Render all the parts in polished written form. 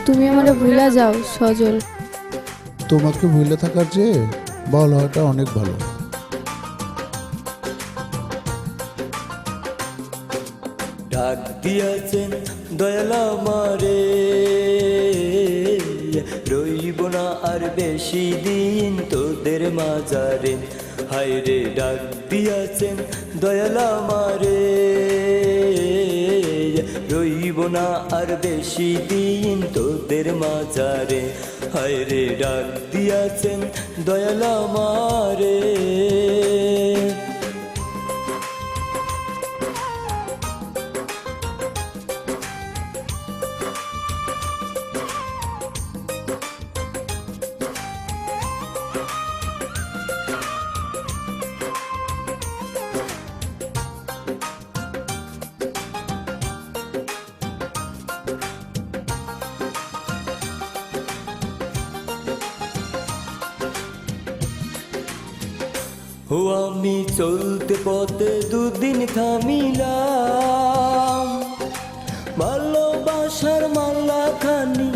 তুমি আমারে ভুলা যাও সজল। তোমাকে ভুলে থাকার চেয়ে ভালো হওয়াটা অনেক ভালো। ডাক দিয়াছেন দয়াল আমারে, রইব না আর বেশি দিন তোদের মাঝারে। হায় রে ডাক দিয়াছেন দয়াল আমারে, রইব না আর বেশি দিন তোদের মাঝারে। হায় রে ডাক দিয়াছেন দয়াল আমারে। ও আমি চলতে পথে দুদিন থামিলাম, ভালোবাসার মালা খানি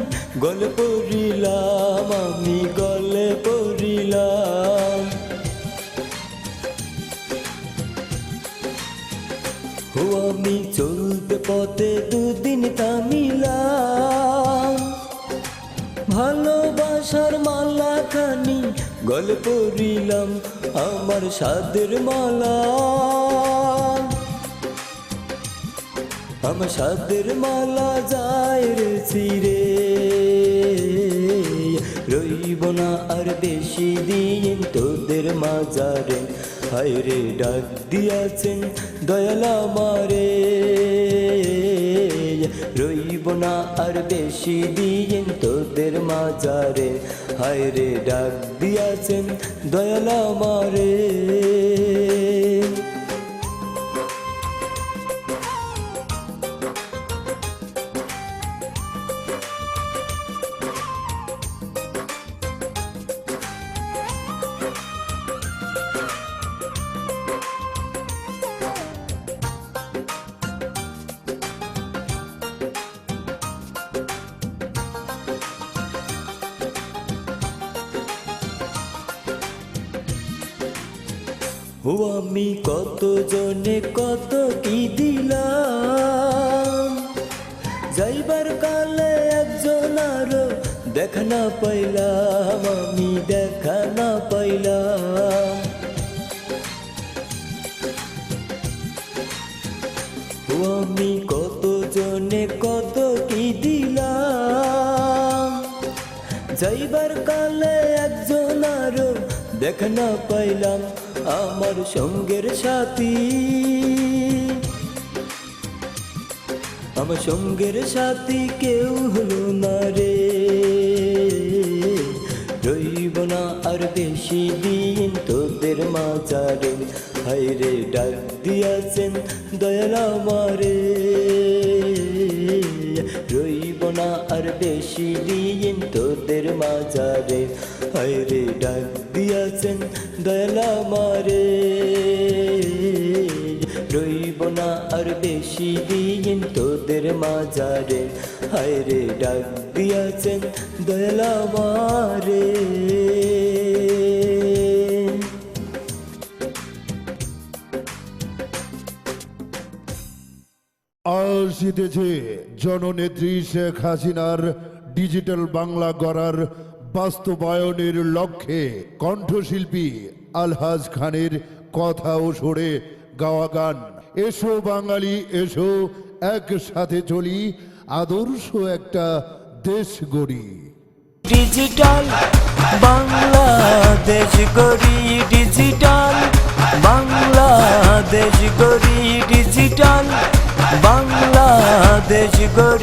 গলে পড়িলাম, আমি গলে পড়িলাম। ও আমি চলতে পথে দুদিন থামিলাম, ভালোবাসার মালা খানি গলে পড়িলাম, আমার সাদের মালা, আমার সাদের মালা যায় রে চিরে। রইব না আর বেশি দিন তোদের মাঝারে। হায় রে ডাক দিয়াছেন দয়াল আমারে, রইব না আর বেশি দিন তোদের মাঝারে। হায় রে ডাক দিয়াছেন দয়াল আমারে। ও আমি কত জনে কত কি দিলাম, যাইবার কালে একজন আরো দেখা না পাইলাম, আমি দেখা না পাইলাম। ও আমি কত জনে কত কি দিলাম, যাইবার কালে একজন আরো দেখা না পাইলাম, আমার সঙ্গের সাথী, আমার সঙ্গের সাথী কেউ হলো না রে। রইব না আর বেশি দিন তোদের মাঝারে। হায় রে ডাক দিয়াছেন দয়াল আমারে, রইব না আর বেশি দিন তোদের মাঝারে। হায় রে ডাক দিয়াছেন দয়াল আমারে, রইব না আর বেশি দিন তোদের মাঝারে। হায় রে ডাক দিয়াছেন দয়াল আমারে। আসিতেছে জননেত্রী শেখ হাসিনার ডিজিটাল বাংলা গড়ার বাস্তবায়নের লক্ষ্যে কণ্ঠশিল্পী আলহাজ খানের কথা ও সুরে গাওয়া গান। এসো বাঙালি এসো, একসাথে চলি, আদর্শ একটা দেশ গড়ি। ডিজিটাল বাংলাদেশ গড়ি, ডিজিটাল বাংলাদেশ গড়ি, ডিজিটাল বাংলাদেশ গড়ি।